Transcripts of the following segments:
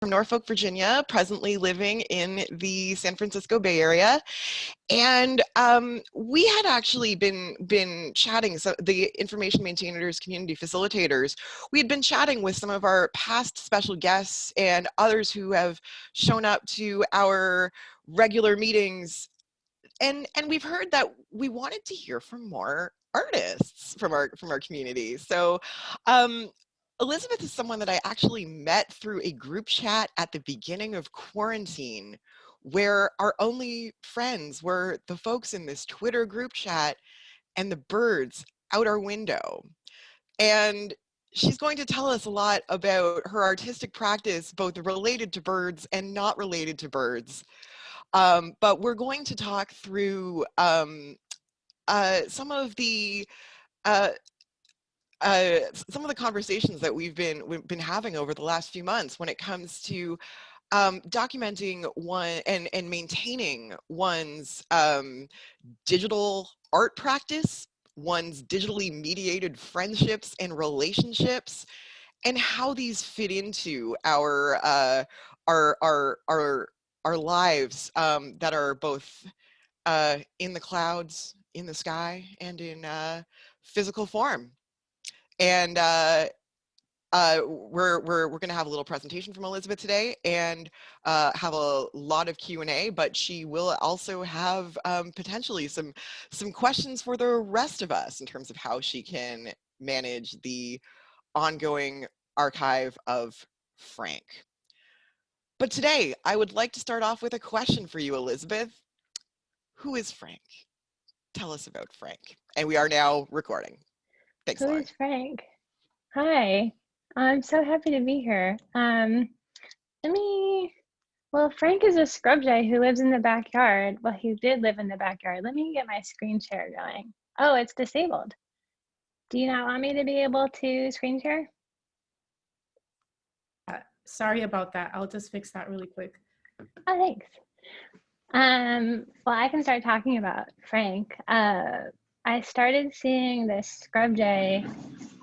from Norfolk, Virginia, presently living in the San Francisco Bay Area. And we had actually been chatting, so the information maintainers, community facilitators, we had been chatting with some of our past special guests and others who have shown up to our regular meetings. And we've heard that we wanted to hear from more artists from our community. So Elizabeth is someone that I actually met through a group chat at the beginning of quarantine, where our only friends were the folks in this Twitter group chat and the birds out our window. And she's going to tell us a lot about her artistic practice, both related to birds and not related to birds. But we're going to talk through some of the uh, some of the conversations that we've been having over the last few months when it comes to documenting one and maintaining one's digital art practice, one's digitally mediated friendships and relationships, and how these fit into our our lives that are both in the clouds, in the sky, and in physical form. And we're going to have a little presentation from Elizabeth today, and have a lot of Q&A, but she will also have potentially some questions for the rest of us in terms of how she can manage the ongoing archive of Frank. But today, I would like to start off with a question for you, Elizabeth. Who is Frank? Tell us about Frank. And we are now recording. Thanks, Who Lauren. is Frank? Hi, I'm so happy to be here. Well, Frank is a scrub jay who lives in the backyard. Well, he did live in the backyard. Let me get my screen share going. Oh, it's disabled. Do you not want me to be able to screen share? Sorry about that. I'll just fix that really quick. Oh, thanks. Well, I can start talking about Frank. I started seeing this scrub jay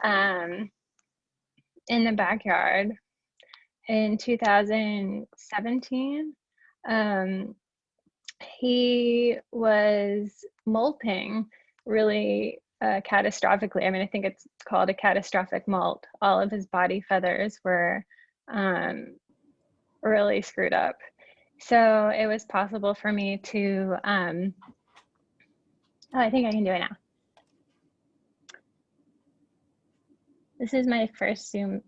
in the backyard in 2017. He was molting really catastrophically. I mean, I think it's called a catastrophic molt. All of his body feathers were really screwed up. So it was possible for me to, oh, I think I can do it now. This is my first Zoom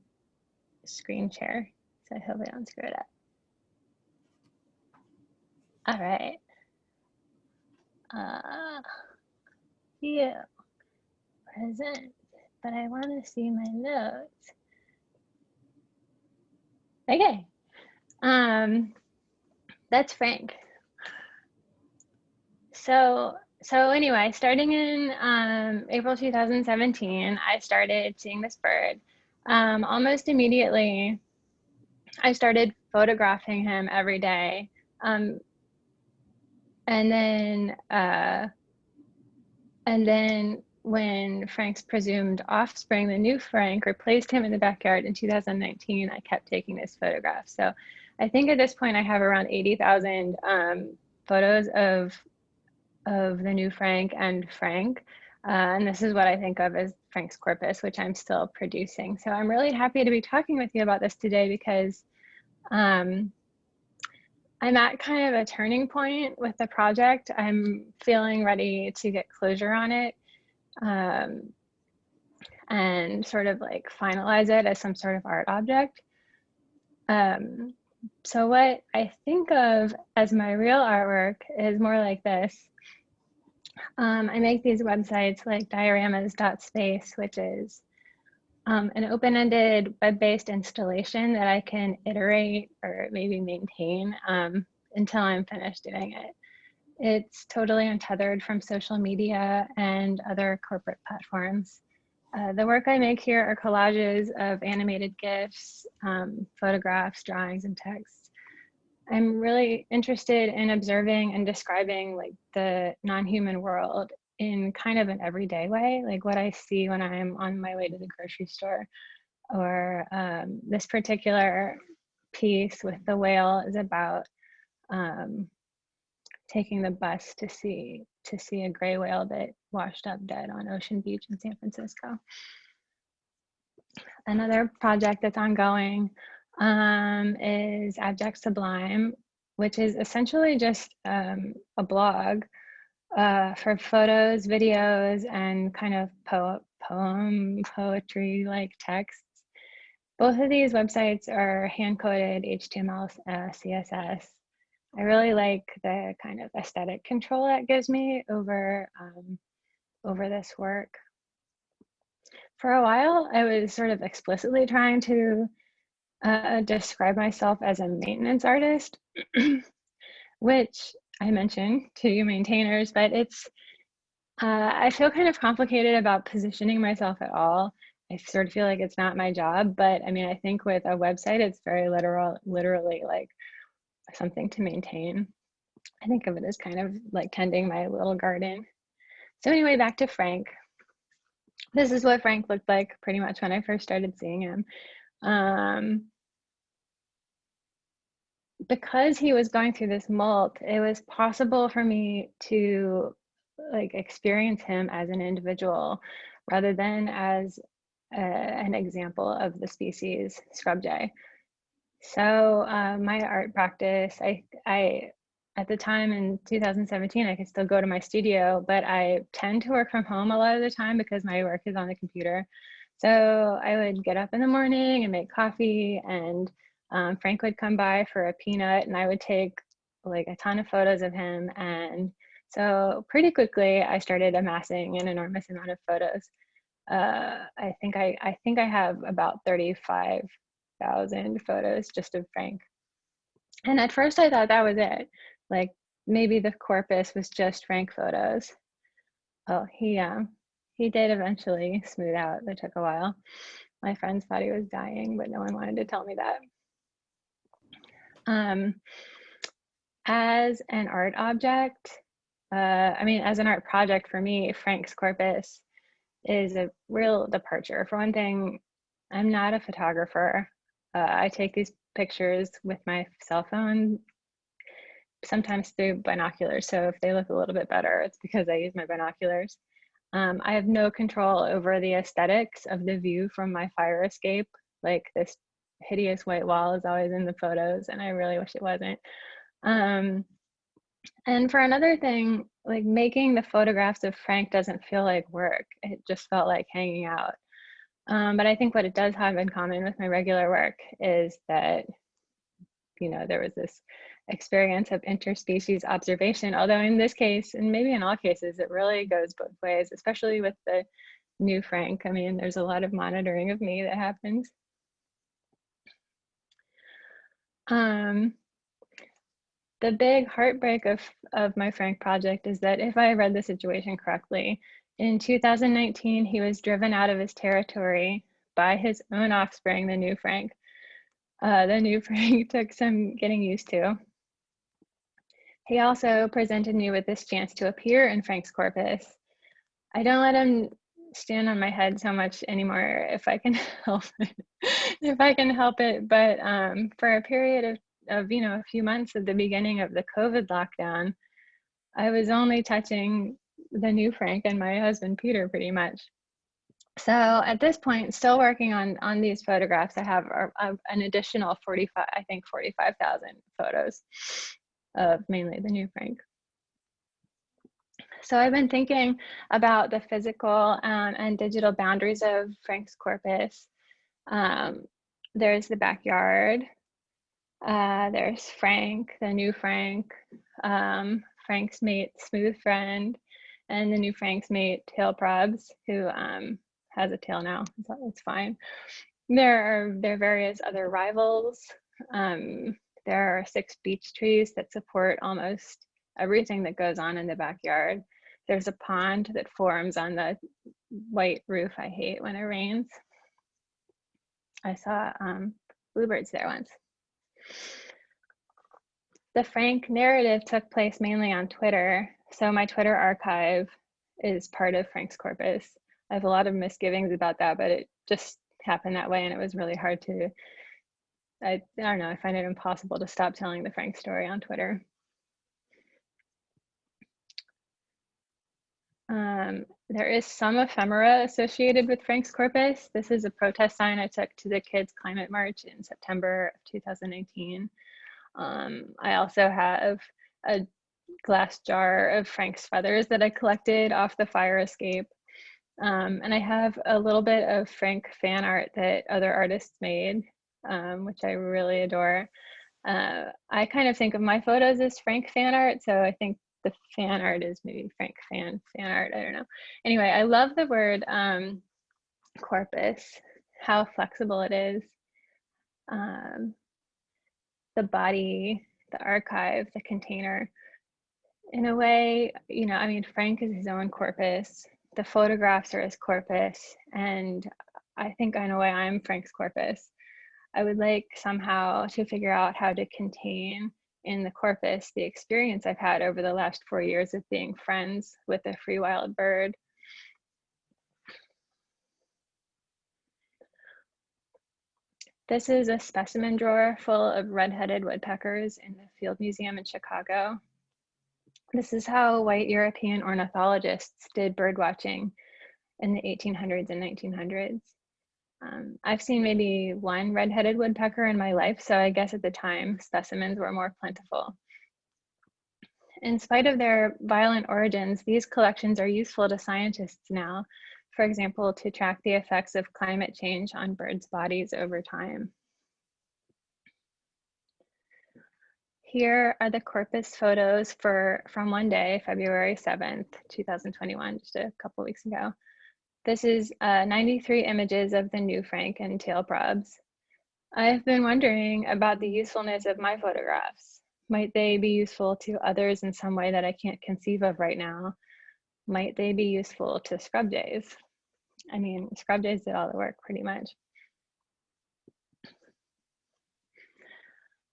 screen share, so I hope I don't screw it up. All right. Yeah, present, but I want to see my notes. Okay. That's Frank. So anyway, starting in April 2017, I started seeing this bird. Almost immediately, I started photographing him every day. And then when Frank's presumed offspring, the new Frank, replaced him in the backyard in 2019, I kept taking this photograph. So I think at this point I have around 80,000 photos of the new Frank and Frank. And this is what I think of as Frank's corpus, which I'm still producing. So I'm really happy to be talking with you about this today because I'm at kind of a turning point with the project. I'm feeling ready to get closure on it and sort of like finalize it as some sort of art object. So what I think of as my real artwork is more like this. I make these websites like dioramas.space, which is an open-ended web-based installation that I can iterate or maybe maintain until I'm finished doing it. It's totally untethered from social media and other corporate platforms. The work I make here are collages of animated GIFs, photographs, drawings, and texts. I'm really interested in observing and describing like the non-human world in kind of an everyday way, like what I see when I'm on my way to the grocery store, or this particular piece with the whale is about taking the bus to see a gray whale that washed up dead on Ocean Beach in San Francisco. Another project that's ongoing is Abject Sublime, which is essentially just a blog for photos, videos, and kind of poetry like texts. Both of these websites are hand-coded HTML, CSS. I really like the kind of aesthetic control that gives me over this work. For a while, I was sort of explicitly trying to describe myself as a maintenance artist, which I mentioned to you maintainers, but it's, I feel kind of complicated about positioning myself at all. I sort of feel like it's not my job, but I mean, I think with a website, it's very literally like something to maintain. I think of it as kind of like tending my little garden. So anyway, back to Frank. This is what Frank looked like pretty much when I first started seeing him. Because he was going through this molt, it was possible for me to like experience him as an individual rather than as an example of the species scrub jay. So my art practice, I at the time in 2017, I could still go to my studio, but I tend to work from home a lot of the time because my work is on the computer. So I would get up in the morning and make coffee, and Frank would come by for a peanut, and I would take like a ton of photos of him. And so pretty quickly, I started amassing an enormous amount of photos. I think I have about 35,000 photos just of Frank. And at first I thought that was it. Like maybe the corpus was just Frank photos. Oh, he did eventually smooth out. It took a while. My friends thought he was dying, but no one wanted to tell me that. As an art object, I mean, as an art project for me, Frank's corpus is a real departure. For one thing, I'm not a photographer. I take these pictures with my cell phone, sometimes through binoculars. So if they look a little bit better, it's because I use my binoculars. I have no control over the aesthetics of the view from my fire escape. Like this hideous white wall is always in the photos, and I really wish it wasn't. And for another thing, like making the photographs of Frank doesn't feel like work. It just felt like hanging out. But I think what it does have in common with my regular work is that, you know, there was this experience of interspecies observation, although in this case, and maybe in all cases, it really goes both ways, especially with the new Frank. I mean, there's a lot of monitoring of me that happens. The big heartbreak of my Frank project is that if I read the situation correctly, in 2019, he was driven out of his territory by his own offspring, the new Frank. The new Frank took some getting used to. He also presented me with this chance to appear in Frank's corpus. I don't let him stand on my head so much anymore if I can help it. If I can help it, but for a period of you know, a few months at the beginning of the COVID lockdown, I was only touching the new Frank and my husband Peter pretty much. So at this point, still working on these photographs, I have an additional 45,000 photos of mainly the new Frank. So I've been thinking about the physical and digital boundaries of Frank's corpus. There's the backyard. There's Frank, the new Frank, Frank's mate, Smooth Friend, and the new Frank's mate, Tail Probs, who has a tail now, so it's fine. There are various other rivals. There are 6 beech trees that support almost everything that goes on in the backyard. There's a pond that forms on the white roof I hate when it rains. I saw bluebirds there once. The Frank narrative took place mainly on Twitter, so my Twitter archive is part of Frank's corpus. I have a lot of misgivings about that, but it just happened that way, and it was really hard to I don't know, I find it impossible to stop telling the Frank story on Twitter. There is some ephemera associated with Frank's corpus. This is a protest sign I took to the Kids Climate March in September of 2019. I also have a glass jar of Frank's feathers that I collected off the fire escape. And I have a little bit of Frank fan art that other artists made, which I really adore. I kind of think of my photos as Frank fan art, so I think the fan art is maybe Frank fan art, I don't know. Anyway, I love the word corpus, how flexible it is. The body, the archive, the container. In a way, you know, I mean, Frank is his own corpus. The photographs are his corpus. And I think in a way I'm Frank's corpus. I would like somehow to figure out how to contain in the corpus the experience I've had over the last 4 years of being friends with a free wild bird. This is a specimen drawer full of red-headed woodpeckers in the Field Museum in Chicago. This is how white European ornithologists did bird watching in the 1800s and 1900s. I've seen maybe one red-headed woodpecker in my life, so I guess at the time specimens were more plentiful. In spite of their violent origins, these collections are useful to scientists now, for example, to track the effects of climate change on birds' bodies over time. Here are the corpus photos from one day, February 7th, 2021, just a couple weeks ago. This is 93 images of the new Frank and tail probs. I've been wondering about the usefulness of my photographs. Might they be useful to others in some way that I can't conceive of right now? Might they be useful to scrub jays? I mean, scrub jays did all the work pretty much.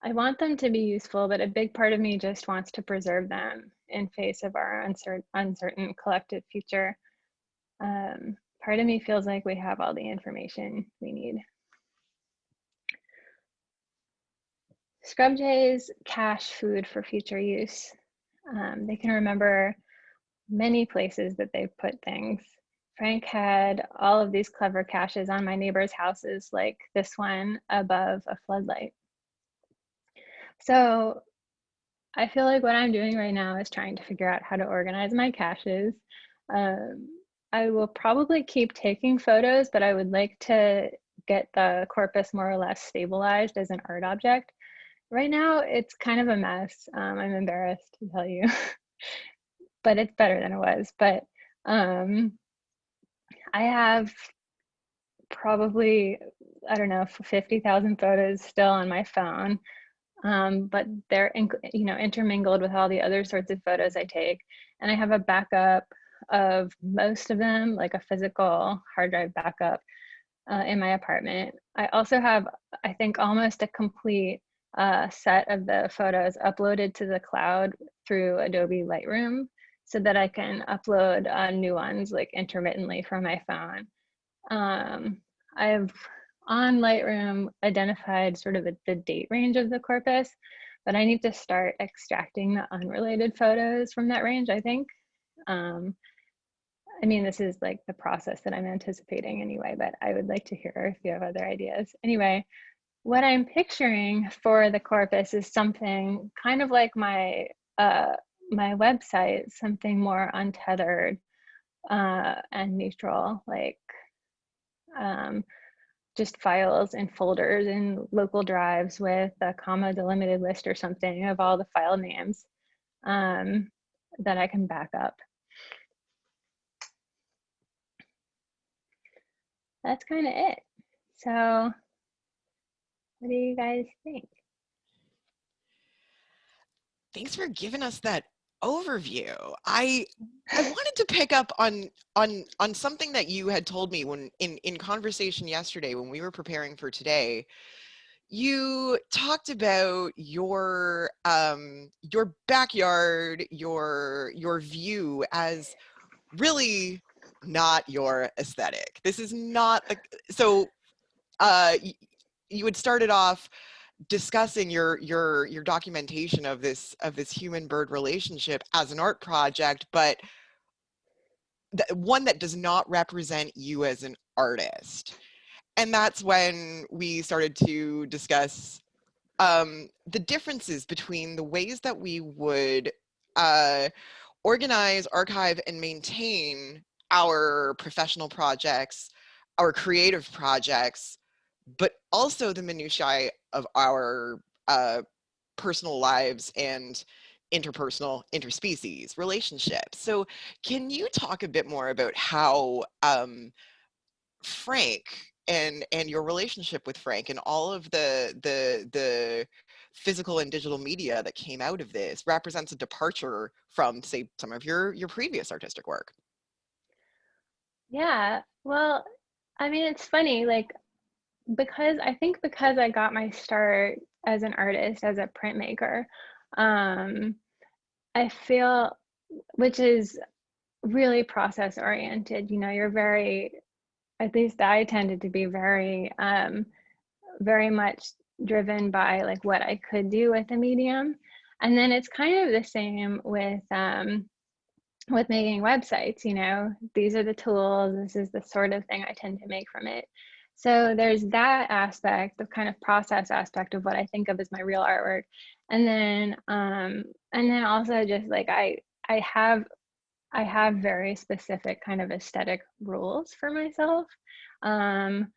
I want them to be useful, but a big part of me just wants to preserve them in face of our uncertain collective future. Part of me feels like we have all the information we need. Scrub jays cache food for future use. They can remember many places that they've put things. Frank had all of these clever caches on my neighbors' houses, like this one above a floodlight. So I feel like what I'm doing right now is trying to figure out how to organize my caches. I will probably keep taking photos, but I would like to get the corpus more or less stabilized as an art object. Right now, it's kind of a mess. I'm embarrassed to tell you, but it's better than it was. But I have probably, I don't know, 50,000 photos still on my phone, but they're intermingled with all the other sorts of photos I take. And I have a backup of most of them, like a physical hard drive backup in my apartment. I also have, I think, almost a complete set of the photos uploaded to the cloud through Adobe Lightroom so that I can upload new ones like intermittently from my phone. I have on Lightroom identified sort of the date range of the corpus, but I need to start extracting the unrelated photos from that range, I think. I mean, this is like the process that I'm anticipating anyway, but I would like to hear if you have other ideas. Anyway, what I'm picturing for the corpus is something kind of like my website, something more untethered and neutral, like just files and folders in local drives with a comma delimited list or something of all the file names that I can back up. That's kind of it. So what do you guys think? Thanks for giving us that overview. I wanted to pick up on something that you had told me when in conversation yesterday when we were preparing for today. You talked about your backyard, your view as really not your aesthetic. This is not the, so you had started off discussing your documentation of this human bird relationship as an art project, but one that does not represent you as an artist. And that's when we started to discuss the differences between the ways that we would organize, archive, and maintain our professional projects, our creative projects, but also the minutiae of our personal lives and interpersonal, interspecies relationships. So can you talk a bit more about how Frank and your relationship with Frank and all of the physical and digital media that came out of this represents a departure from, say, some of your previous artistic work? Yeah, well, I mean, it's funny, like, because I got my start as an artist, as a printmaker, I feel, which is really process oriented, you know, you're very, at least I tended to be very, very much driven by like what I could do with the medium. And then it's kind of the same with making websites, you know, these are the tools, this is the sort of thing I tend to make from it. So there's that aspect, the kind of process aspect of what I think of as my real artwork. And then also just like I have I have very specific kind of aesthetic rules for myself. Um,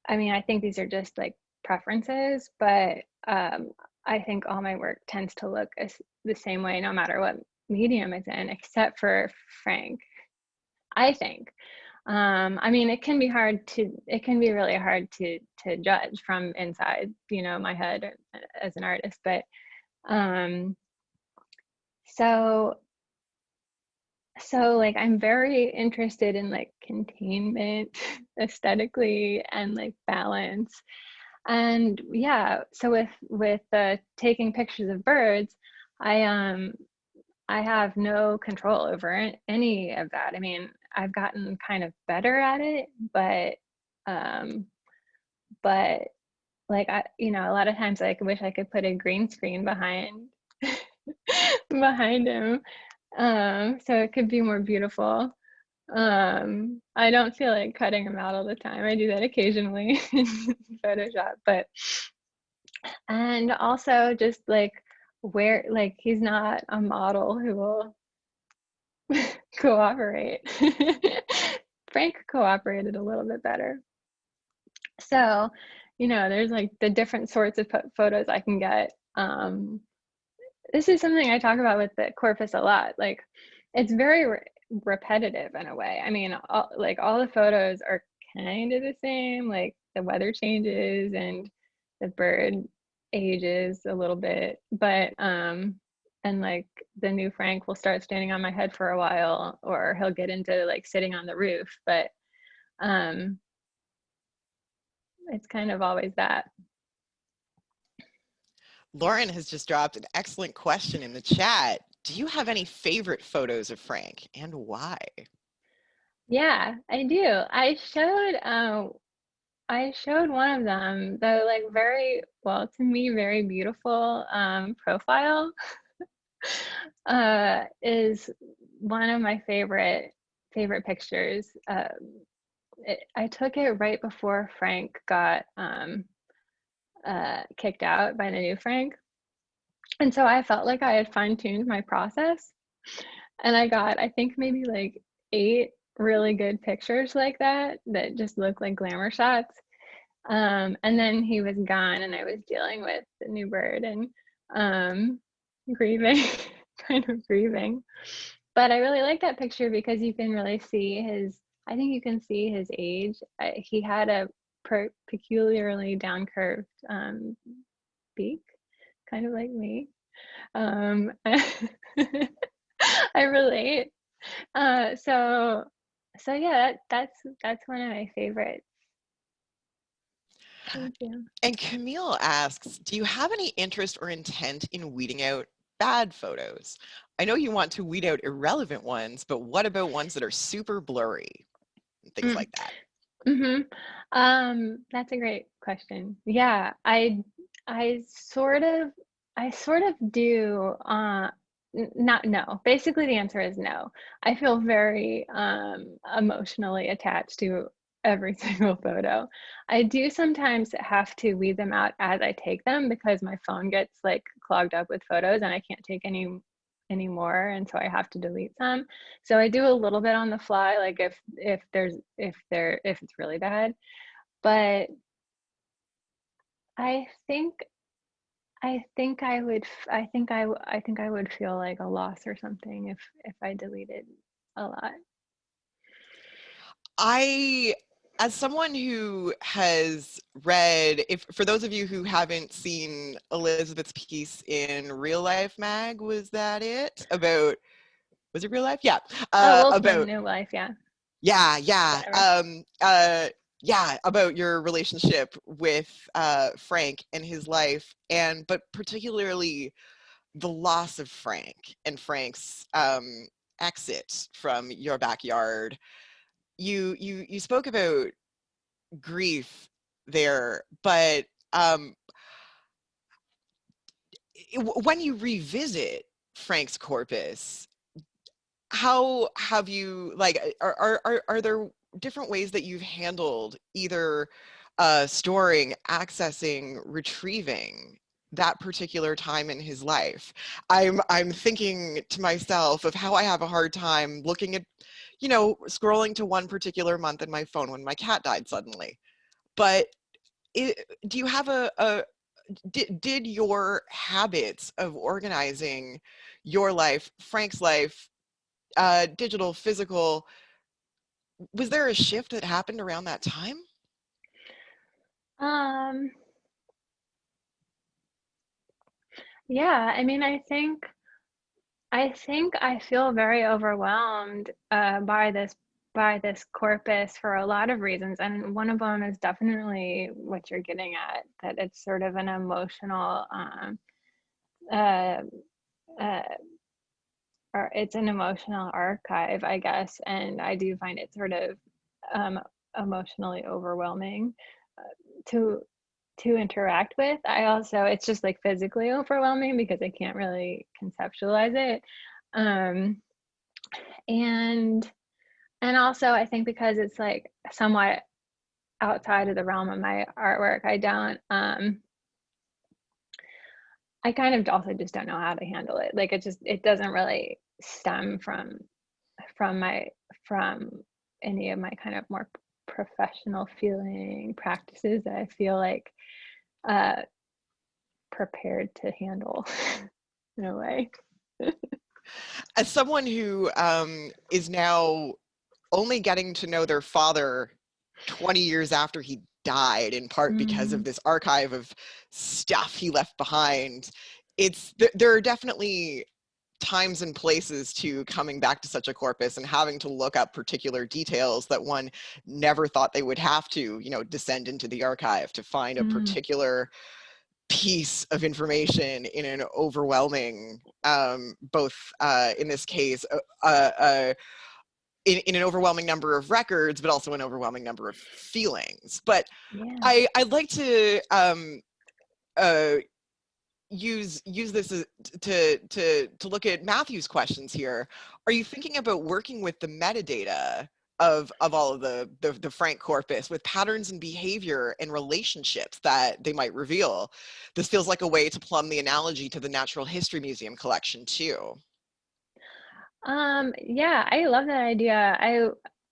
I mean, I think these are just like preferences, but I think all my work tends to look the same way no matter what medium it's in, except for Frank, I think. I mean, it can be really hard to judge from inside, you know, my head as an artist, but um, so like I'm very interested in like containment aesthetically and like balance. And yeah, so with taking pictures of birds, I I have no control over any of that. I mean, I've gotten kind of better at it, um but like I, you know, a lot of times I wish I could put a green screen behind behind him, so it could be more beautiful. I don't feel like cutting him out all the time. I do that occasionally in Photoshop, but and also just like where like he's not a model who will cooperate. Frank cooperated a little bit better. So, you know, there's like the different sorts of photos I can get. This is something I talk about with the corpus a lot. Like, it's very repetitive in a way. I mean, all the photos are kind of the same. Like the weather changes and the bird ages a little bit, but and like the new Frank will start standing on my head for a while, or he'll get into like sitting on the roof. But um, it's kind of always that. Lauren has just dropped an excellent question in the chat. Do you have any favorite photos of Frank, and why? Yeah, I do. I showed one of them, the like very, well, to me, very beautiful profile is one of my favorite pictures. I took it right before Frank got kicked out by the new Frank. And so I felt like I had fine-tuned my process, and I got, I think maybe like 8 really good pictures like that just look like glamour shots. And then he was gone, and I was dealing with the new bird and grieving, kind of grieving. But I really like that picture because you can really see his, I think you can see his age. He had a peculiarly down curved beak, kind of like me. I relate. So yeah, that's one of my favorites. Thank you. And Camille asks, do you have any interest or intent in weeding out bad photos? I know you want to weed out irrelevant ones, but what about ones that are super blurry? Things like that. That's a great question. Yeah, I sort of do, not no. Basically, the answer is no. I feel very emotionally attached to every single photo. I do sometimes have to weed them out as I take them because my phone gets like clogged up with photos and I can't take any anymore, and so I have to delete some. So I do a little bit on the fly, like if it's really bad. But I think I think I would feel like a loss or something if I deleted a lot. As someone who has read, if for those of you who haven't seen Elizabeth's piece in Real Life Mag, was that it? Was it Real Life? Yeah. Oh, Wolfman, About, New Life, yeah, yeah. whatever. Yeah, about your relationship with Frank and his life, but particularly the loss of Frank and Frank's exit from your backyard. You spoke about grief there, but when you revisit Frank's corpus, how have you, like, are there different ways that you've handled either storing, accessing, retrieving that particular time in his life? I'm thinking to myself of how I have a hard time looking at, scrolling to one particular month in my phone when my cat died suddenly. But do you have did your habits of organizing your life, Frank's life, digital, physical, was there a shift that happened around that time? Um, yeah, I mean, I think I feel very overwhelmed by this corpus for a lot of reasons, and one of them is definitely what you're getting at, that it's sort of an emotional uh, uh, or it's an emotional archive, I guess, and I do find it sort of um, emotionally overwhelming to interact with. I also, it's just like physically overwhelming because I can't really conceptualize it. Um, and also I think because it's like somewhat outside of the realm of my artwork, I kind of also just don't know how to handle it. Like it doesn't really stem from my from any of my kind of more professional feeling practices that I feel like uh, prepared to handle in a way. As someone who is now only getting to know their father 20 years after he died, in part because of Mm, this archive of stuff he left behind, there are definitely times and places to coming back to such a corpus and having to look up particular details that one never thought they would have to, descend into the archive to find a mm, particular piece of information in an overwhelming, both in this case, in an overwhelming number of records, but also an overwhelming number of feelings. But yeah. I'd like to uh, use this to look at Matthew's questions here. Are you thinking about working with the metadata of all of the Frank corpus with patterns and behavior and relationships that they might reveal? This feels like a way to plumb the analogy to the Natural History Museum collection too. Yeah, I love that idea.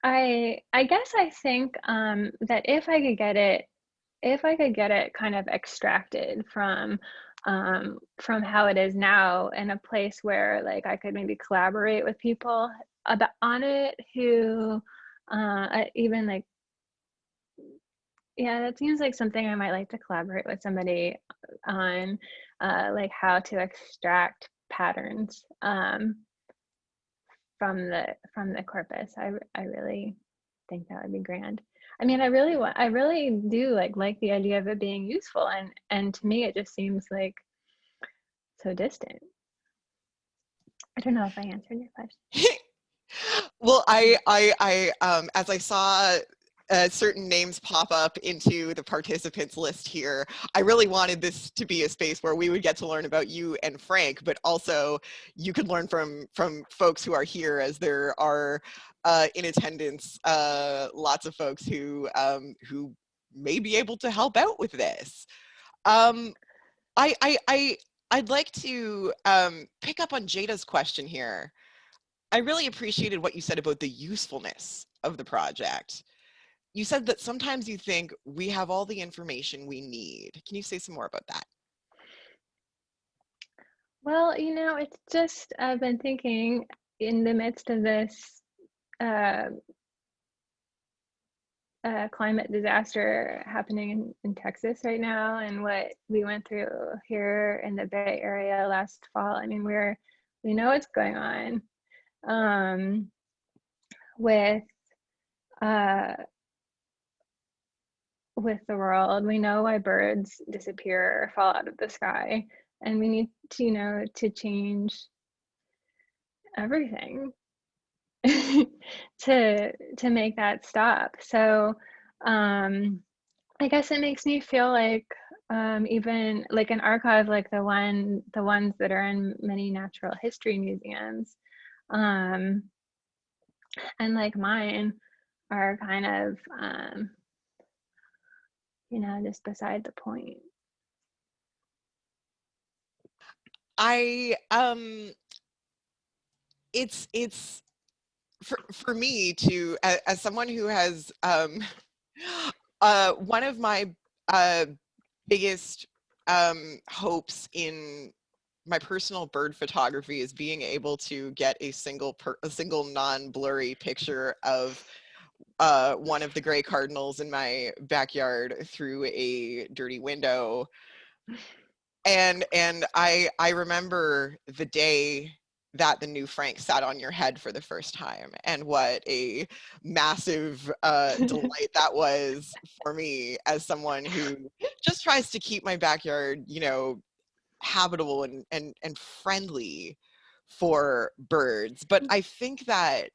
I guess I think that if I could get it kind of extracted from how it is now in a place where like I could maybe collaborate with people about on it who even like, yeah, that seems like something I might like to collaborate with somebody on, like how to extract patterns from the corpus. I really think that would be grand. I mean, I really do like the idea of it being useful, and to me, it just seems like so distant. I don't know if I answered your question. Well, as I saw certain names pop up into the participants list here. I really wanted this to be a space where we would get to learn about you and Frank, but also you could learn from folks who are here, as there are in attendance lots of folks who may be able to help out with this. Um, I'd like to pick up on Jada's question here. I really appreciated what you said about the usefulness of the project. You said that sometimes you think we have all the information we need. Can you say some more about that? Well, you know, it's just, I've been thinking in the midst of this climate disaster happening in Texas right now, and what we went through here in the Bay Area last fall. I mean, we know what's going on with the world. We know why birds disappear or fall out of the sky, and we need to, you know, to change everything to make that stop. So I guess it makes me feel like even like an archive like the ones that are in many natural history museums and like mine are kind of you know, just beside the point. It's for me to, as someone who has one of my biggest hopes in my personal bird photography is being able to get a single non-blurry picture of one of the gray cardinals in my backyard through a dirty window. And I remember the day that the new Frank sat on your head for the first time, and what a massive delight that was for me, as someone who just tries to keep my backyard, you know, habitable and friendly for birds. But I think that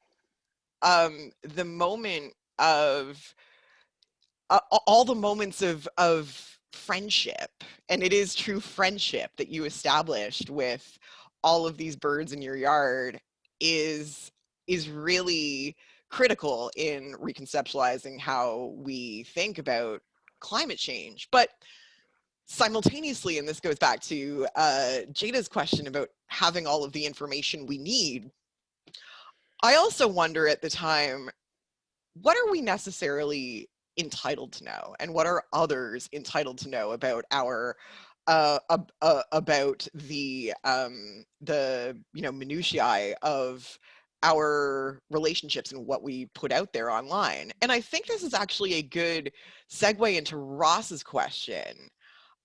the moment of all the moments of friendship, and it is true friendship that you established with all of these birds in your yard, is really critical in reconceptualizing how we think about climate change. But simultaneously, and this goes back to Jada's question about having all of the information we need, I also wonder at the time, what are we necessarily entitled to know, and what are others entitled to know about our about the you know, minutiae of our relationships and what we put out there online. And I think this is actually a good segue into Ross's question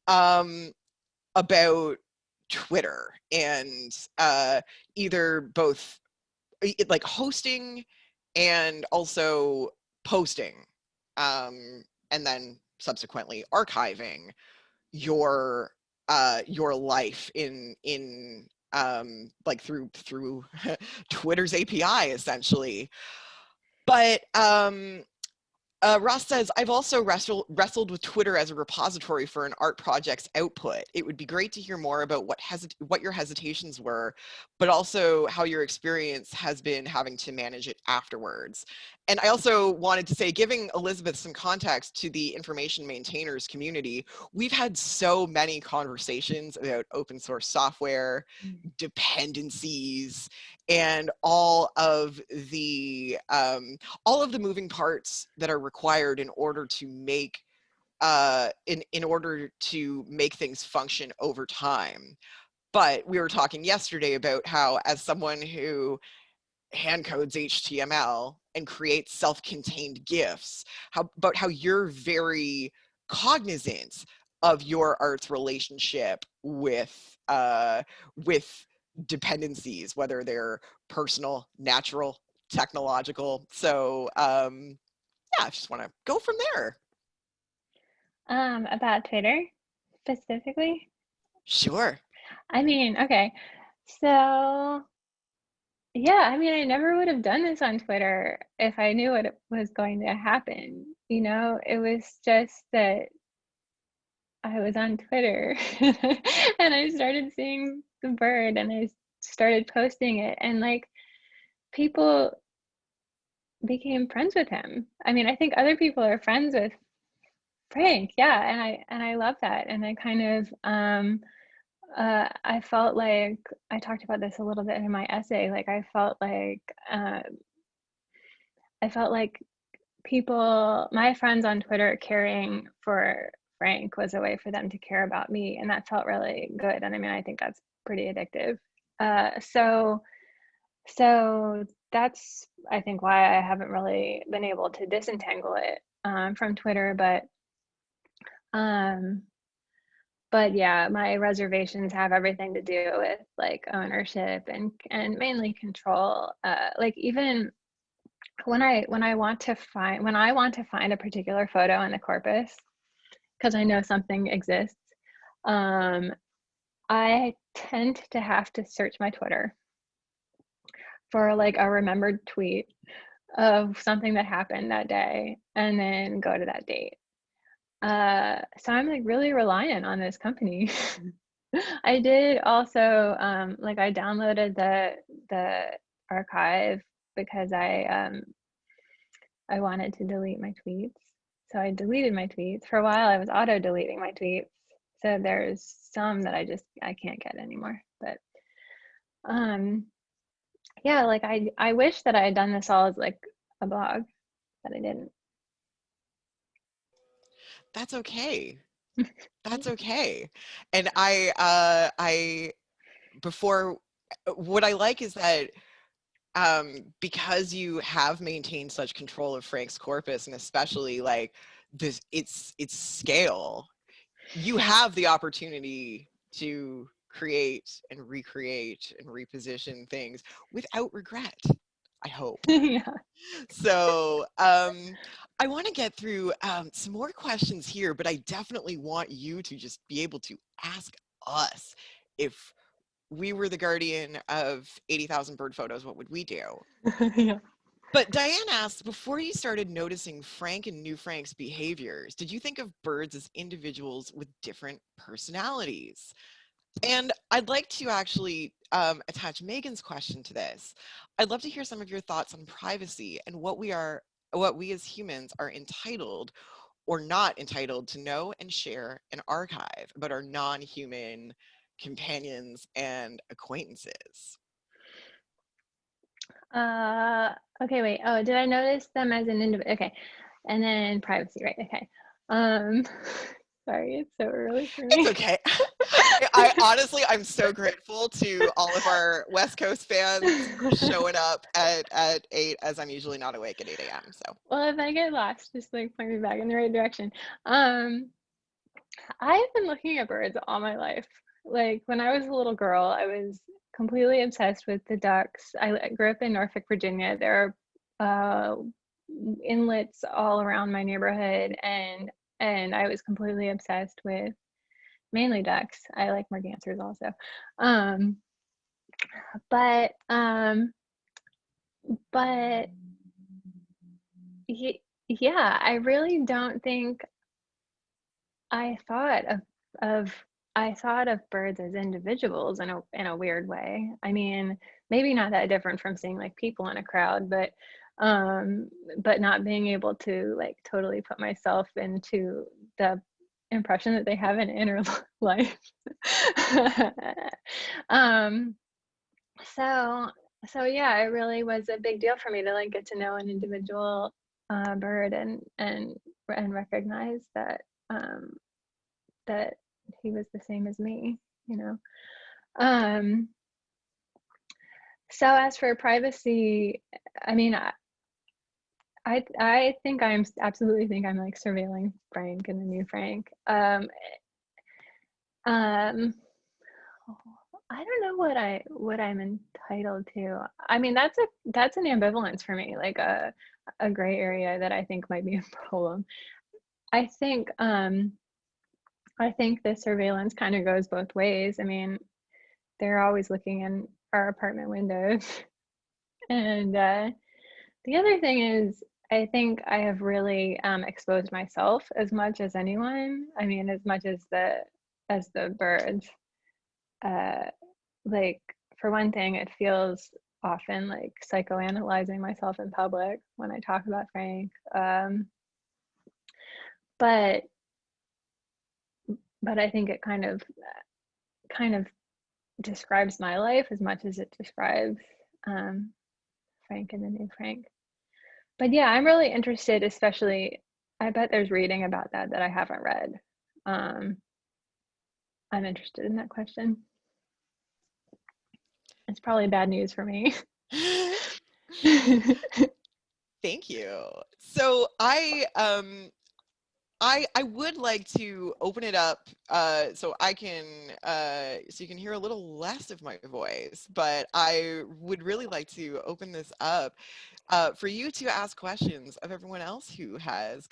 about Twitter and either both like hosting and also posting, and then subsequently archiving your life in like through Twitter's API essentially. But Ross says, I've also wrestled with Twitter as a repository for an art project's output. It would be great to hear more about what your hesitations were, but also how your experience has been having to manage it afterwards. And I also wanted to say, giving Elizabeth some context to the information maintainers community, we've had so many conversations about open source software, dependencies, and all of the moving parts that are required in order to make in order to make things function over time. But we were talking yesterday about how, as someone who hand codes HTML and creates self-contained GIFs, about how you're very cognizant of your art's relationship with dependencies, whether they're personal, natural, technological. So yeah, I just want to go from there. About Twitter specifically? Sure. I mean, okay, so Yeah, I mean, I never would have done this on Twitter if I knew what it was going to happen. You know, it was just that I was on Twitter and I started seeing the bird and I started posting it, and like people became friends with him. I mean, I think other people are friends with Frank. Yeah, and I love that. And I kind of I felt like I talked about this a little bit in my essay. Like uh, I felt like people, my friends on Twitter caring for Frank was a way for them to care about me, and that felt really good. And I mean, I think that's pretty addictive. So that's, I think, why I haven't really been able to disentangle it from Twitter. Um, but yeah, my reservations have everything to do with like ownership and mainly control. Like even when I want to find a particular photo in the corpus because I know something exists, um, I tend to have to search my Twitter for like a remembered tweet of something that happened that day and then go to that date. So I'm like really reliant on this company. I did also like I downloaded the archive because I wanted to delete my tweets. So I deleted my tweets. For a while I was auto deleting my tweets. So there's some that I can't get anymore. But um yeah, like I wish that I had done this all as like a blog, but I didn't. That's okay. That's okay. And I before what I like is that because you have maintained such control of Frank's corpus, and especially like this, its scale, you have the opportunity to create and recreate and reposition things without regret, I hope. Yeah. So I want to get through some more questions here, but I definitely want you to just be able to ask us, if we were the guardian of 80,000 bird photos, what would we do? Yeah. But Diane asks, before you started noticing Frank and New Frank's behaviors, did you think of birds as individuals with different personalities? And I'd like to actually attach Megan's question to this. I'd love to hear some of your thoughts on privacy and what we as humans are entitled or not entitled to know and share and archive about our non-human companions and acquaintances. Okay, wait. Oh, did I notice them as an individual? Okay. And then privacy, right? Okay. Um, sorry, it's so early for It's me. okay. I honestly, I'm so grateful to all of our West Coast fans for showing up at 8, as I'm usually not awake at 8 a.m. So Well, if I get lost, just like point me back in the right direction. Um, I've been looking at birds all my life. Like when I was a little girl, I was completely obsessed with the ducks. I grew up in Norfolk, Virginia. There are inlets all around my neighborhood, and I was completely obsessed with mainly ducks. I like mergansers also. Um, but um, but yeah, I really don't think I thought of I thought of birds as individuals in a weird way. I mean, maybe not that different from seeing like people in a crowd, but not being able to like totally put myself into the impression that they have an inner life. um, so so yeah, it really was a big deal for me to like get to know an individual bird and recognize um, that he was the same as me, you know. Um, so as for privacy, I mean, I think I'm absolutely think I'm like surveilling Frank and the new Frank. Um, I don't know what I'm entitled to. I mean, that's an ambivalence for me, like a gray area that I think might be a problem. I think um, I think the surveillance kind of goes both ways. I mean, they're always looking in our apartment windows. And the other thing is, I think I have really exposed myself as much as anyone. I mean, as much as the birds. Like, for one thing, it feels often like psychoanalyzing myself in public when I talk about Frank. But I think it kind of describes my life as much as it describes Frank and the new Frank. But yeah, I'm really interested, especially, I bet there's reading about that I haven't read. I'm interested in that question. It's probably bad news for me. Thank you. So I would like to open it up so I can so you can hear a little less of my voice, but I would really like to open this up for you to ask questions of everyone else who has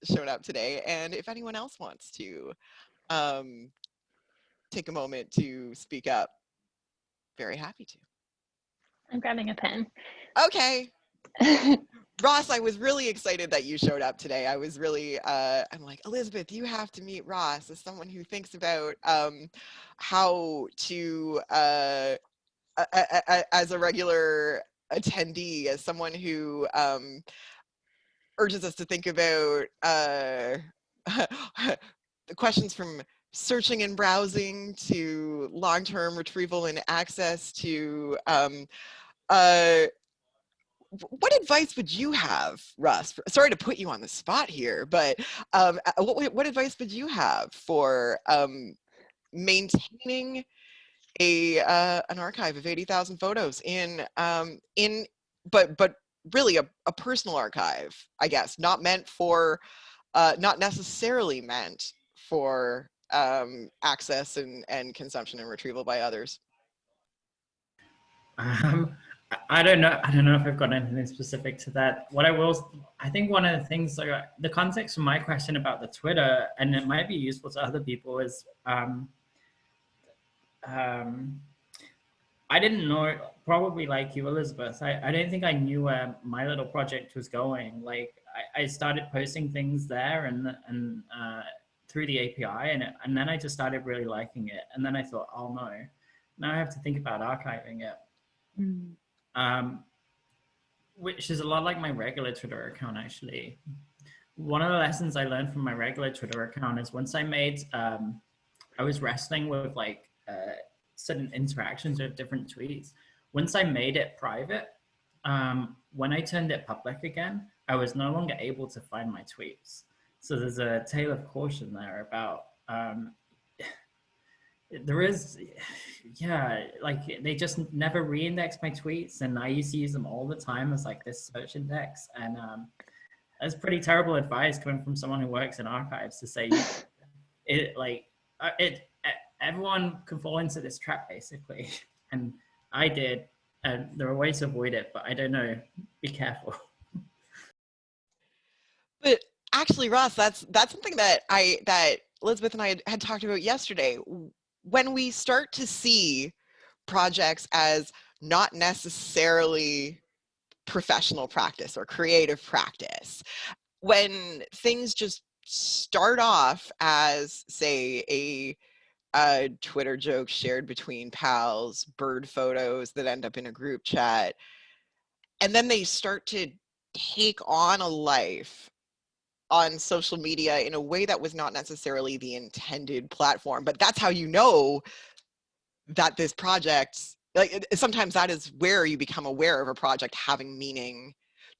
shown up today, and if anyone else wants to take a moment to speak up, very happy to. I'm grabbing a pen. Okay. Ross, I was really excited that you showed up today. I was really, I'm like, Elizabeth, you have to meet Ross as someone who thinks about how to, as a regular attendee, as someone who urges us to think about the questions from searching and browsing to long-term retrieval and access to what advice would you have, Russ? Sorry to put you on the spot here, but what advice would you have for maintaining an archive of 80,000 photos but really a personal archive, I guess, not necessarily meant for access and consumption and retrieval by others? I don't know. I don't know if I've got anything specific to that. What I will, I think one of the things, like the context of my question about the Twitter, and it might be useful to other people, is I didn't know, probably like you, Elizabeth, I don't think I knew where my little project was going. Like I started posting things there and through the API, and then I just started really liking it. And then I thought, oh no, now I have to think about archiving it. Which is a lot like my regular Twitter account, actually. One of the lessons I learned from my regular Twitter account is once I made, I was wrestling with like certain interactions with different tweets. Once I made it private, when I turned it public again, I was no longer able to find my tweets. So there's a tale of caution there about, there is, yeah, like they just never re-index my tweets, and I used to use them all the time as like this search index. And that's pretty terrible advice coming from someone who works in archives, to say everyone can fall into this trap basically, and I did, and there are ways to avoid it, but I don't know, be careful. But actually, Ross, that's something that Elizabeth and I had talked about yesterday. When we start to see projects as not necessarily professional practice or creative practice, when things just start off as, say, a Twitter joke shared between pals, bird photos that end up in a group chat, and then they start to take on a life on social media in a way that was not necessarily the intended platform. But that's how you know that this project, like, sometimes that is where you become aware of a project having meaning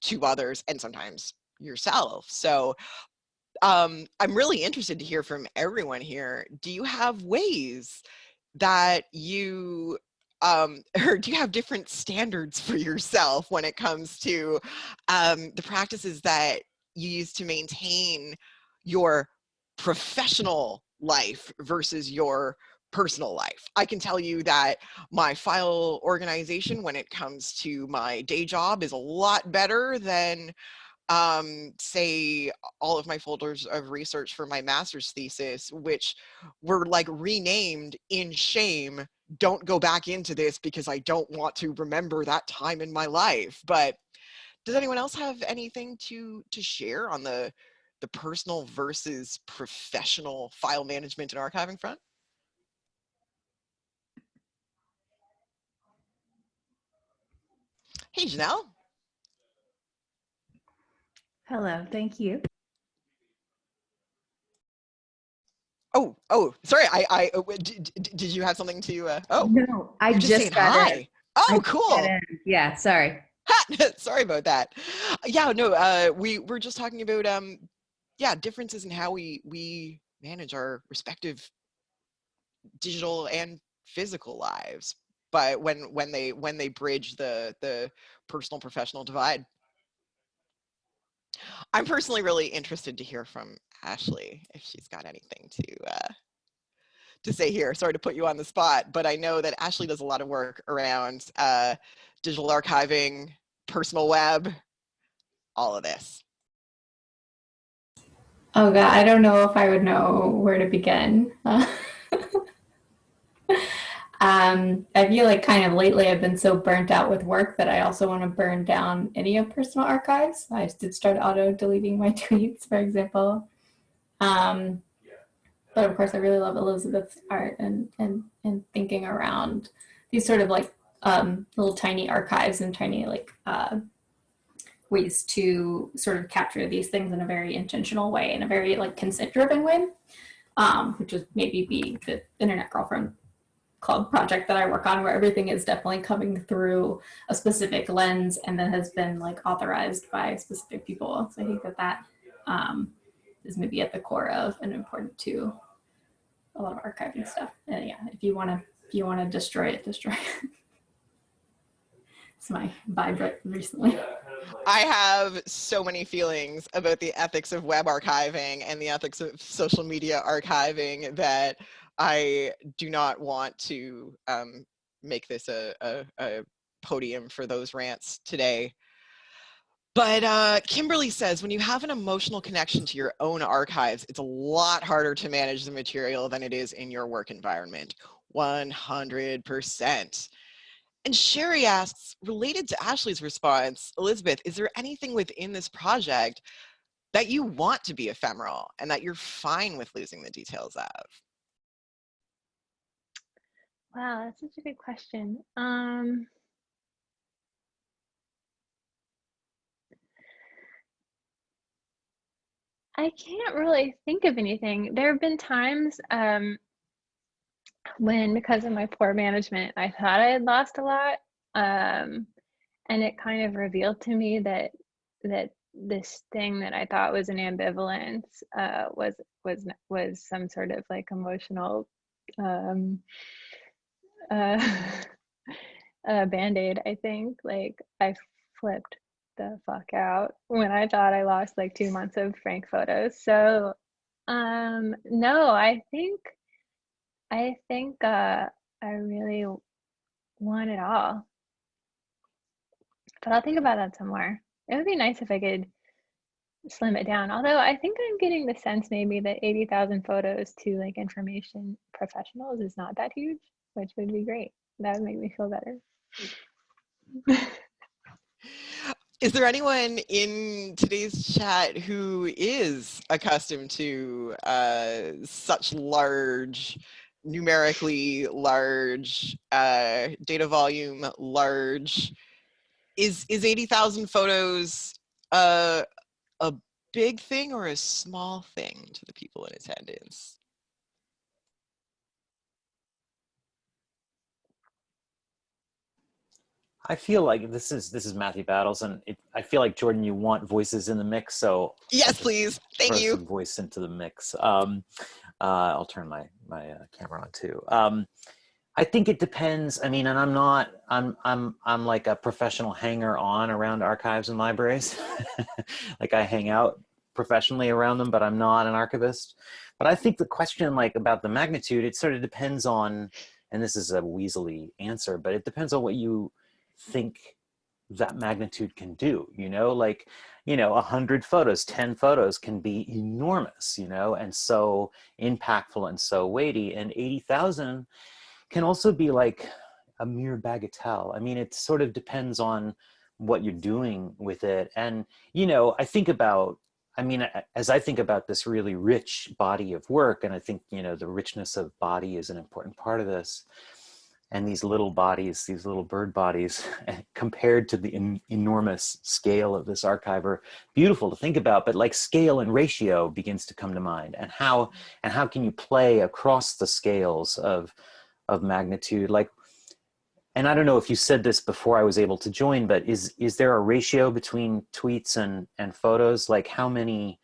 to others and sometimes yourself. So I'm really interested to hear from everyone here. Do you have ways that you or do you have different standards for yourself when it comes to the practices that you use to maintain your professional life versus your personal life? I can tell you that my file organization when it comes to my day job is a lot better than say all of my folders of research for my master's thesis, which were like renamed in shame don't go back into this because I don't want to remember that time in my life. But does anyone else have anything to share on the personal versus professional file management and archiving front? Hey, Janelle. Hello, thank you. Oh, sorry. Did you have something to? Oh, No, I you're just saying just got in. hi. Oh, cool. Yeah, sorry. Sorry about that. Yeah, no. We're just talking about yeah, differences in how we manage our respective digital and physical lives, but when they bridge the personal professional divide. I'm personally really interested to hear from Ashley if she's got anything to say here. Sorry to put you on the spot, but I know that Ashley does a lot of work around digital archiving, personal web, all of this. Oh God, I don't know if I would know where to begin. I feel like kind of lately I've been so burnt out with work that I also want to burn down any of personal archives. I did start auto deleting my tweets, for example. But of course, I really love Elizabeth's art and thinking around these sort of like little tiny archives and tiny like ways to sort of capture these things in a very intentional way, in a very like consent-driven way, which is maybe be the Internet Girlfriend Club project that I work on, where everything is definitely coming through a specific lens and that has been like authorized by specific people. So I think that is maybe at the core of and important to a lot of archiving stuff. And yeah, if you want to destroy it, destroy it. It's my vibe recently. I have so many feelings about the ethics of web archiving and the ethics of social media archiving that I do not want to make this a podium for those rants today. But Kimberly says, when you have an emotional connection to your own archives, it's a lot harder to manage the material than it is in your work environment. 100%. And Sherry asks, related to Ashley's response, Elizabeth, is there anything within this project that you want to be ephemeral and that you're fine with losing the details of? Wow, that's such a good question. I can't really think of anything. There have been times when, because of my poor management, I thought I had lost a lot, and it kind of revealed to me that this thing that I thought was an ambivalence was some sort of like emotional band-aid. I think like I flipped the fuck out when I thought I lost like 2 months of Frank photos. So no, I think I really want it all, but I'll think about that some more. It would be nice if I could slim it down, although I think I'm getting the sense maybe that 80,000 photos to like information professionals is not that huge, which would be great. That would make me feel better. Is there anyone in today's chat who is accustomed to such large, numerically large, data volume large? Is 80,000 photos a big thing or a small thing to the people in attendance? I feel like this is Matthew Battles, and I feel like, Jordan, you want voices in the mix, so yes, please. Thank you. Throw some voice into the mix. I'll turn my camera on too. I think it depends. I mean, and I'm like a professional hanger on around archives and libraries. Like I hang out professionally around them, but I'm not an archivist. But I think the question like about the magnitude, it sort of depends on, and this is a weaselly answer, but it depends on what you think that magnitude can do, like, 100 photos, 10 photos can be enormous, and so impactful and so weighty, and 80,000 can also be like a mere bagatelle. I mean, it sort of depends on what you're doing with it. And, you know, I think about, I mean, as I think about this really rich body of work, and I think, you know, the richness of body is an important part of this. And these little bodies, these little bird bodies, compared to the enormous scale of this archive are beautiful to think about, but like scale and ratio begins to come to mind. And how can you play across the scales of magnitude? Like, and I don't know if you said this before I was able to join, but is there a ratio between tweets and photos? Like how many,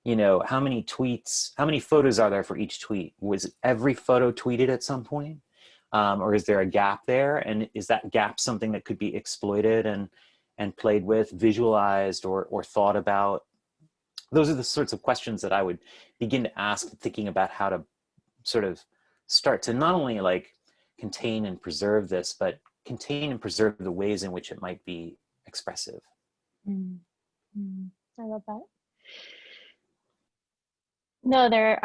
you know, how many tweets, how many photos are there for each tweet? Was every photo tweeted at some point? Or is there a gap there? And is that gap something that could be exploited and played with, visualized or thought about? Those are the sorts of questions that I would begin to ask, thinking about how to sort of start to not only like contain and preserve this, but contain and preserve the ways in which it might be expressive. I love that. No, there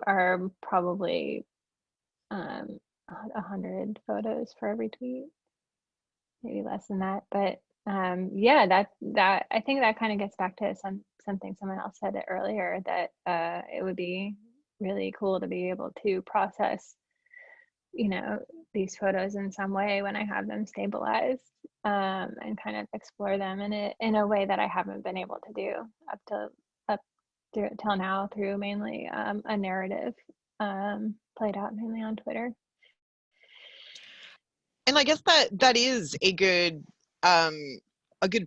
are probably 100 photos for every tweet, maybe less than that. But yeah, that I think that kind of gets back to something someone else said earlier, that it would be really cool to be able to process, you know, these photos in some way when I have them stabilized, and kind of explore them in a way that I haven't been able to do up till now, through mainly a narrative played out mainly on Twitter. And I guess that is a good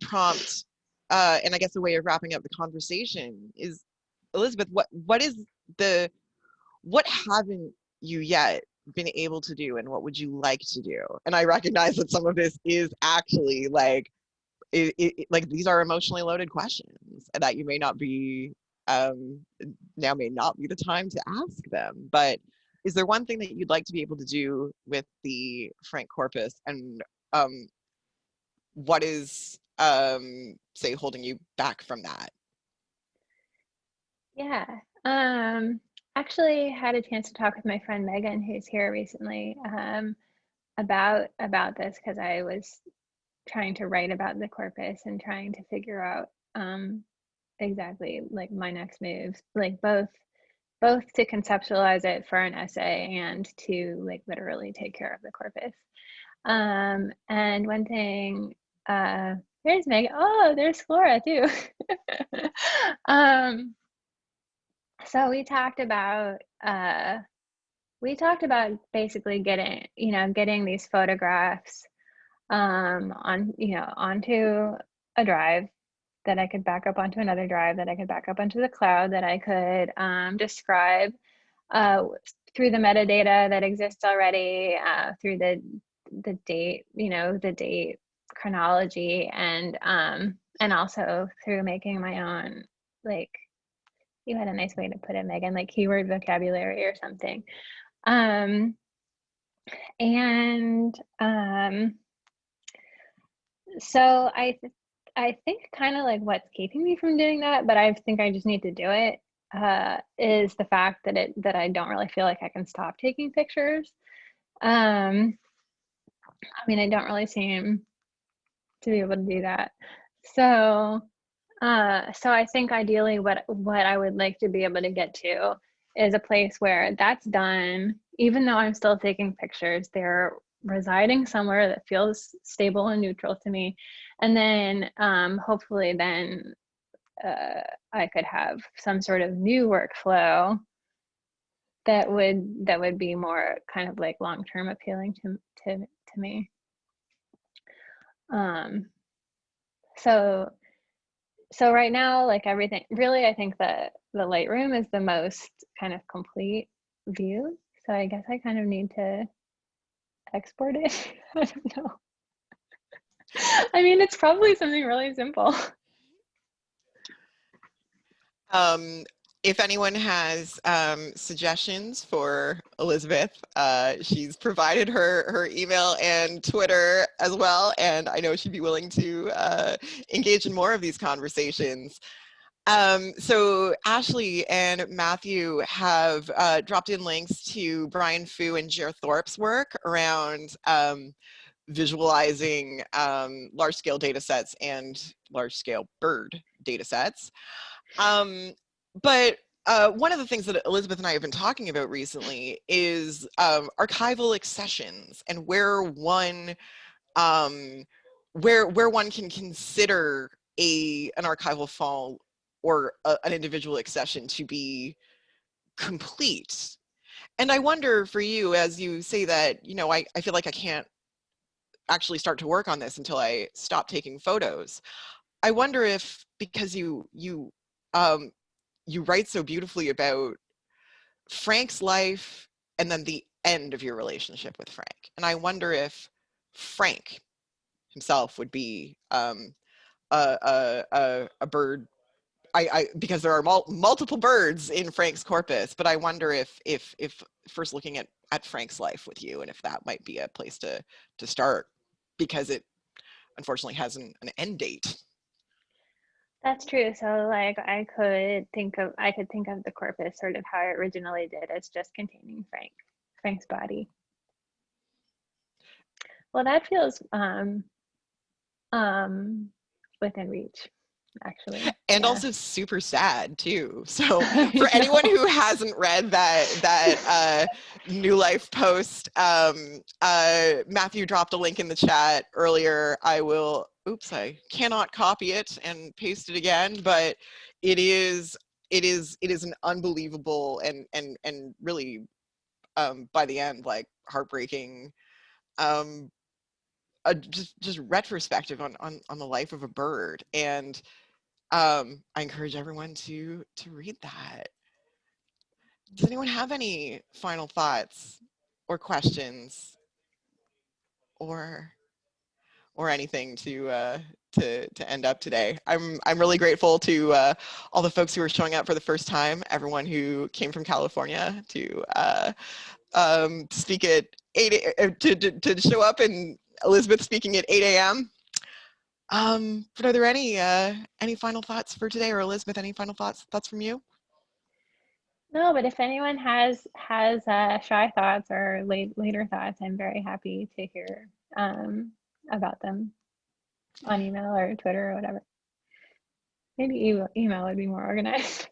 prompt, and I guess a way of wrapping up the conversation is, Elizabeth, what haven't you yet been able to do, and what would you like to do? And I recognize that some of this is actually like like these are emotionally loaded questions, and that you may not be now may not be the time to ask them, but is there one thing that you'd like to be able to do with the Frank corpus, and what is say holding you back from that? Yeah, actually had a chance to talk with my friend Megan, who's here recently, about this, because I was trying to write about the corpus and trying to figure out exactly like my next moves, like both to conceptualize it for an essay and to like literally take care of the corpus. And one thing, there's Megan. Oh, there's Flora too. So we talked about basically getting these photographs onto a drive that I could back up onto another drive, that I could back up onto the cloud, that I could describe through the metadata that exists already, through the date, the date chronology, and also through making my own, like, you had a nice way to put it, Megan, like keyword vocabulary or something. So I think kind of like what's keeping me from doing that, but I think I just need to do it, is the fact that I don't really feel like I can stop taking pictures. I mean, I don't really seem to be able to do that. So I think ideally what I would like to be able to get to is a place where that's done, even though I'm still taking pictures, they're residing somewhere that feels stable and neutral to me. And then hopefully then I could have some sort of new workflow that would be more kind of like long-term appealing to me. So right now, like everything, really, I think that the Lightroom is the most kind of complete view. So I guess I kind of need to export it. I don't know. I mean, it's probably something really simple. If anyone has suggestions for Elizabeth, she's provided her email and Twitter as well, and I know she'd be willing to engage in more of these conversations. So Ashley and Matthew have dropped in links to Brian Fu and Jer Thorpe's work around visualizing large-scale data sets and large-scale bird data sets. But one of the things that Elizabeth and I have been talking about recently is archival accessions and where one can consider an archival file or an individual accession to be complete. And I wonder for you, as you say that, you know, I feel like I can't actually start to work on this until I stop taking photos. I wonder if, because you write so beautifully about Frank's life and then the end of your relationship with Frank. And I wonder if Frank himself would be a bird. Because there are multiple birds in Frank's corpus, but I wonder if first looking at Frank's life with you, and if that might be a place to start, because it unfortunately has an end date. That's true. So like I could think of the corpus sort of how it originally did as just containing Frank's body. Well, that feels within reach, actually. And yeah. Also super sad too. So for anyone who hasn't read that New Life post, Matthew dropped a link in the chat earlier. I cannot copy it and paste it again, but it is an unbelievable and really by the end, like, heartbreaking just retrospective on the life of a bird. And I encourage everyone to read that. Does anyone have any final thoughts or questions or anything to end up today? I'm really grateful to all the folks who are showing up for the first time, everyone who came from California to speak at 8 to show up, and Elizabeth speaking at 8 a.m. But are there any final thoughts for today, or Elizabeth, any final thoughts from you? No, but if anyone has shy thoughts or later thoughts, I'm very happy to hear about them on email or Twitter or whatever. Maybe email would be more organized.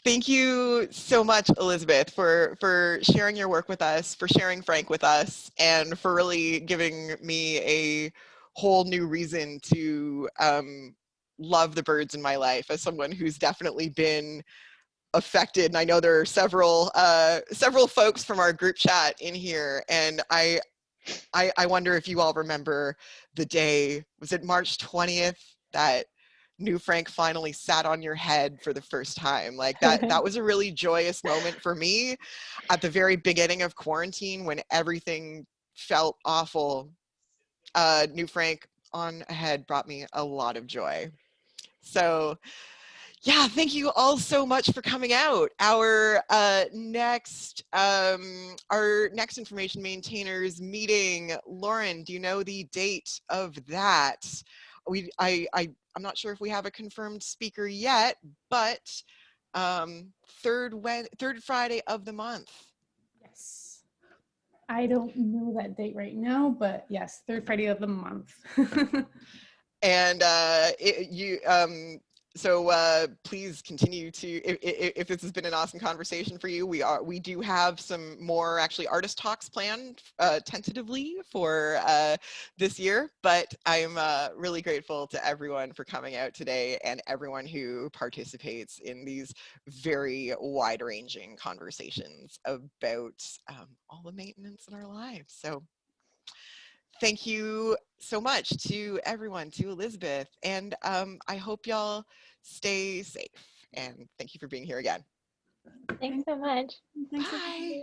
Thank you so much, Elizabeth, for sharing your work with us, for sharing Frank with us, and for really giving me a whole new reason to love the birds in my life, as someone who's definitely been affected. And I know there are several folks from our group chat in here, and I wonder if you all remember the day, was it March 20th, that New Frank finally sat on your head for the first time. Like that was a really joyous moment for me at the very beginning of quarantine, when everything felt awful. New Frank on ahead brought me a lot of joy. So yeah, thank you all so much for coming out. Our next information maintainers meeting, Lauren, do you know the date of that? I'm not sure if we have a confirmed speaker yet, but third Friday of the month. Yes. I don't know that date right now, but yes, third Friday of the month. And so please continue to, if this has been an awesome conversation for you, we do have some more actually artist talks planned tentatively for this year, but I'm really grateful to everyone for coming out today, and everyone who participates in these very wide-ranging conversations about all the maintenance in our lives. So thank you so much to everyone, to Elizabeth, and I hope y'all stay safe, and thank you for being here again. Thanks so much. Thanks. Bye.